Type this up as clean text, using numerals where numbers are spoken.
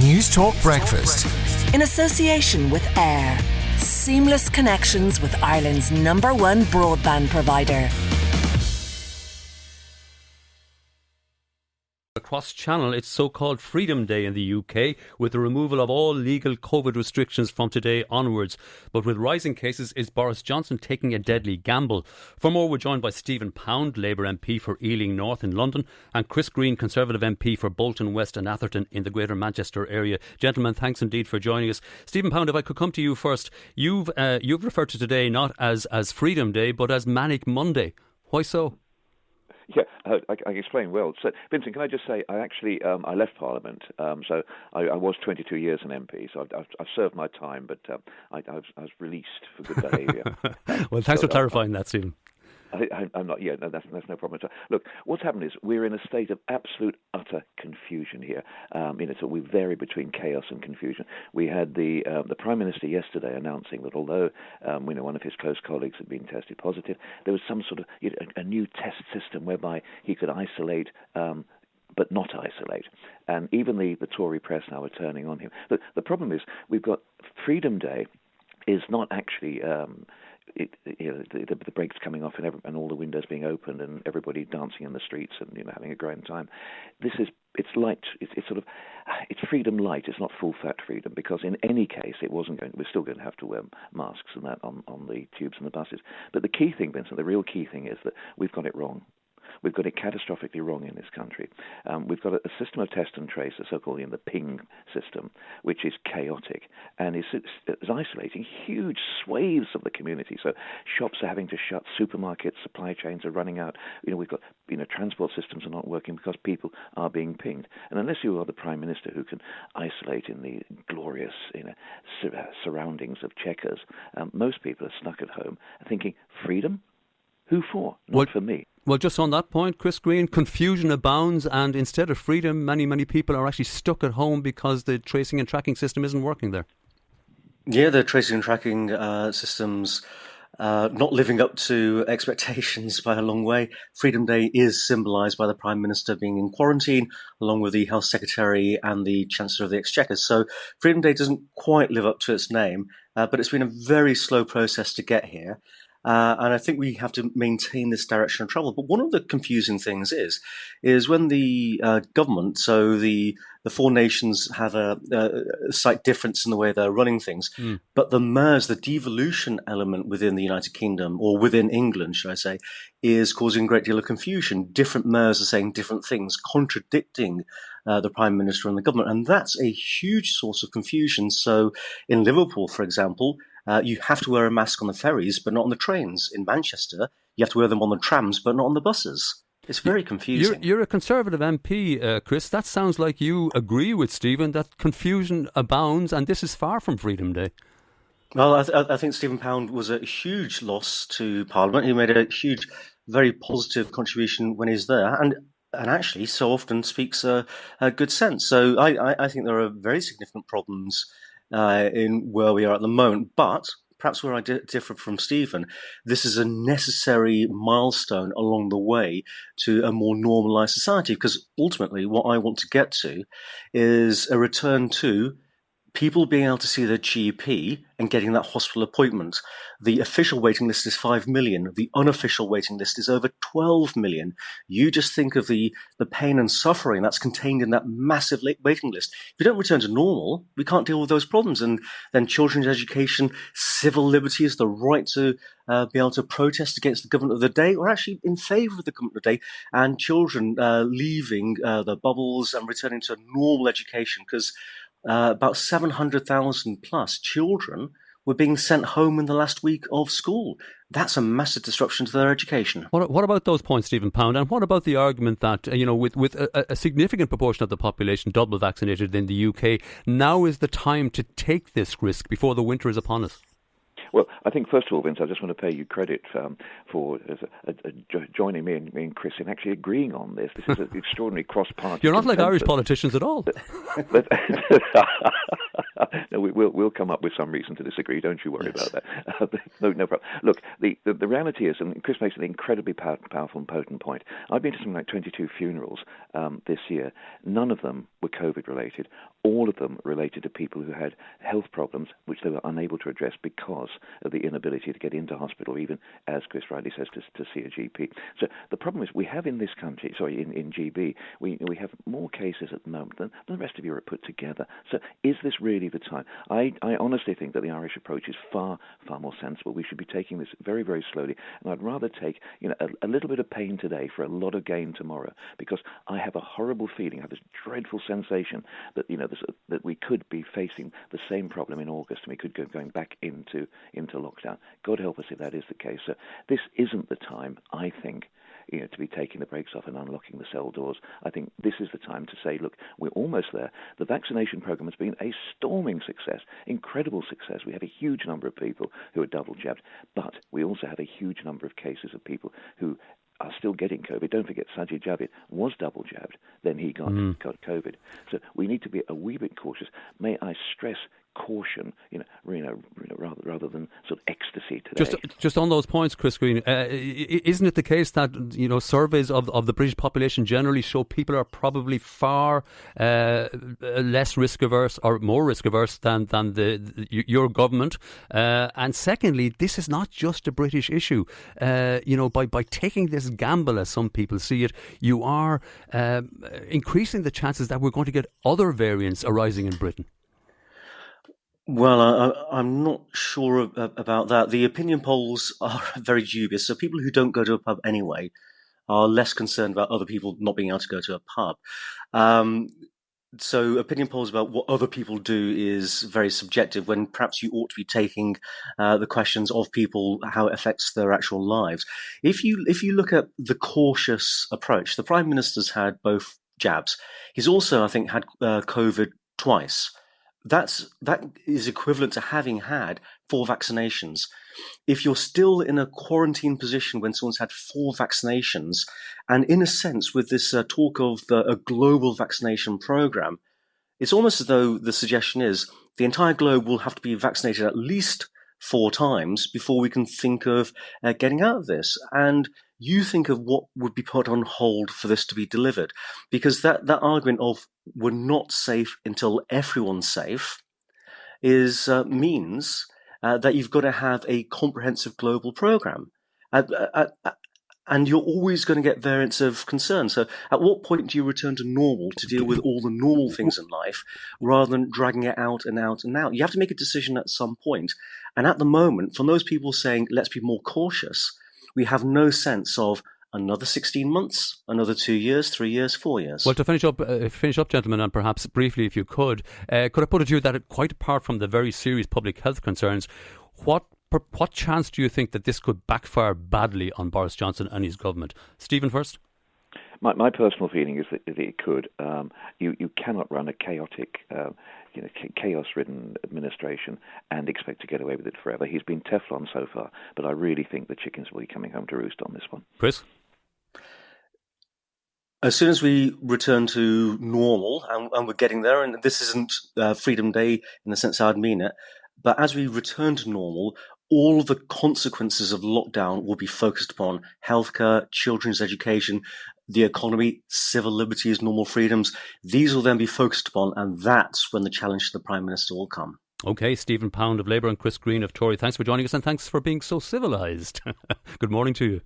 News Talk Breakfast. In association with AIR. Seamless connections with Ireland's #1 broadband provider. Across Channel, it's so-called Freedom Day in the UK, with the removal of all legal COVID restrictions from today onwards. But with rising cases, is Boris Johnson taking a deadly gamble? For more, we're joined by Stephen Pound, Labour MP for Ealing North in London, and Chris Green, Conservative MP for Bolton West and Atherton in the Greater Manchester area. Gentlemen, thanks indeed for joining us. Stephen Pound, if I could come to you first. You've referred to today not as Freedom Day, but as Manic Monday. Why so? Yeah, I can explain well. So, Vincent, can I just say, I actually I left Parliament. So I was 22 years an MP. So I've served my time, but I was released for good behaviour. Well, thanks for clarifying that, Stephen. I'm not. Yeah, no, that's no problem at all. Look, what's happened is we're in a state of absolute utter confusion here. So we vary between chaos and confusion. We had the Prime Minister yesterday announcing that although one of his close colleagues had been tested positive, there was some sort of a new test system whereby he could isolate. But not isolate. And even the Tory press now are turning on him. But the problem is we've got Freedom Day is not actually. The brakes coming off and all the windows being opened and everybody dancing in the streets and having a grand time. It's freedom light. It's not full fat freedom, because in any case we're still going to have to wear masks and that on the tubes and the buses. But the key thing, Vincent, the real key thing is that we've got it wrong. We've got it catastrophically wrong in this country. We've got a system of test and trace, the so-called the ping system, which is chaotic and is isolating huge swathes of the community. So shops are having to shut, supermarkets, supply chains are running out. We've got transport systems are not working because people are being pinged. And unless you are the Prime Minister who can isolate in the glorious surroundings of Chequers, most people are stuck at home thinking, freedom? Who for? Not for me. Well, just on that point, Chris Green, confusion abounds, and instead of freedom, many people are actually stuck at home because the tracing and tracking system isn't working there. Yeah, the tracing and tracking systems not living up to expectations by a long way. Freedom Day is symbolised by the Prime Minister being in quarantine, along with the Health Secretary and the Chancellor of the Exchequer. So Freedom Day doesn't quite live up to its name, but it's been a very slow process to get here. And I think we have to maintain this direction of travel. But one of the confusing things is when the government, so the four nations, have a slight difference in the way they're running things. But the MERS, the devolution element within the United Kingdom, or within England, should I say, is causing a great deal of confusion. Different MERS are saying different things, contradicting the Prime Minister and the government. And that's a huge source of confusion. So in Liverpool, for example, you have to wear a mask on the ferries, but not on the trains. In Manchester, you have to wear them on the trams, but not on the buses. It's very confusing. You're a Conservative MP, Chris. That sounds like you agree with Stephen that confusion abounds, and this is far from Freedom Day. Well, I think Stephen Pound was a huge loss to Parliament. He made a huge, very positive contribution when he's there, and actually so often speaks a good sense. So I think there are very significant problems in where we are at the moment, but perhaps where I differ from Stephen, this is a necessary milestone along the way to a more normalised society, because ultimately what I want to get to is a return to people being able to see their GP and getting that hospital appointment. The official waiting list is 5 million. The unofficial waiting list is over 12 million. You just think of the pain and suffering that's contained in that massive waiting list. If we don't return to normal, we can't deal with those problems. And then children's education, civil liberties, the right to be able to protest against the government of the day. We're actually in favour of the government of the day, and children leaving the bubbles and returning to a normal education, because about 700,000 plus children were being sent home in the last week of school. That's a massive disruption to their education. What about those points, Stephen Pound? And what about the argument that, with a significant proportion of the population double vaccinated in the UK, now is the time to take this risk before the winter is upon us? Well, I think first of all, Vince, I just want to pay you credit for joining me and Chris in actually agreeing on this. This is an extraordinary cross-party. You're not consensus. like Irish politicians at all. But no, we'll come up with some reason to disagree. Don't you worry about that. No problem. Look, the reality is, and Chris makes an incredibly powerful and potent point. I've been to something like 22 funerals this year. None of them were COVID related. All of them related to people who had health problems which they were unable to address because of the inability to get into hospital, even, as Chris rightly says, to see a GP. So the problem is we have in this country, in GB, we have more cases at the moment than the rest of Europe put together. So is this really the time? I honestly think that the Irish approach is far, far more sensible. We should be taking this very, very slowly, and I'd rather take a little bit of pain today for a lot of gain tomorrow, because I have a horrible feeling, I have this dreadful sensation that that we could be facing the same problem in August, and we could go going back into lockdown. God help us if that is the case. So this isn't the time, I think, to be taking the brakes off and unlocking the cell doors. I think this is the time to say, look, we're almost there. The vaccination program has been a storming success, incredible success. We have a huge number of people who are double jabbed, but we also have a huge number of cases of people who are still getting COVID. Don't forget, Sajid Javid was double jabbed, then he got COVID. So we need to be a wee bit cautious. May I stress caution, rather than sort of ecstasy today. Just on those points, Chris Green, isn't it the case that surveys of the British population generally show people are probably far less risk averse or more risk averse than your government? And secondly, this is not just a British issue. By taking this gamble, as some people see it, you are increasing the chances that we're going to get other variants arising in Britain. Well, I'm not sure about that. The opinion polls are very dubious. So people who don't go to a pub anyway are less concerned about other people not being able to go to a pub. So opinion polls about what other people do is very subjective, when perhaps you ought to be taking the questions of people, how it affects their actual lives. If you look at the cautious approach, the Prime Minister's had both jabs. He's also, I think, had COVID twice. That is equivalent to having had 4 vaccinations. If you're still in a quarantine position when someone's had 4 vaccinations, and in a sense with this talk of a global vaccination program, it's almost as though the suggestion is the entire globe will have to be vaccinated at least 4 times before we can think of getting out of this. And you think of what would be put on hold for this to be delivered, because that argument of we're not safe until everyone's safe means that you've got to have a comprehensive global program. And you're always going to get variants of concern. So at what point do you return to normal to deal with all the normal things in life rather than dragging it out and out and out? You have to make a decision at some point. And at the moment, from those people saying, let's be more cautious, we have no sense of another 16 months, another 2 years, 3 years, 4 years. Well, to finish up, gentlemen, and perhaps briefly, if you could I put it to you that quite apart from the very serious public health concerns, what chance do you think that this could backfire badly on Boris Johnson and his government? Stephen first. My personal feeling is that it could. You cannot run a chaotic, chaos-ridden administration and expect to get away with it forever. He's been Teflon so far, but I really think the chickens will be coming home to roost on this one. Chris? As soon as we return to normal, and we're getting there, and this isn't Freedom Day in the sense I'd mean it, but as we return to normal, all of the consequences of lockdown will be focused upon healthcare, children's education, the economy, civil liberties, normal freedoms. These will then be focused upon, and that's when the challenge to the Prime Minister will come. OK, Stephen Pound of Labour and Chris Green of Tory, thanks for joining us, and thanks for being so civilised. Good morning to you.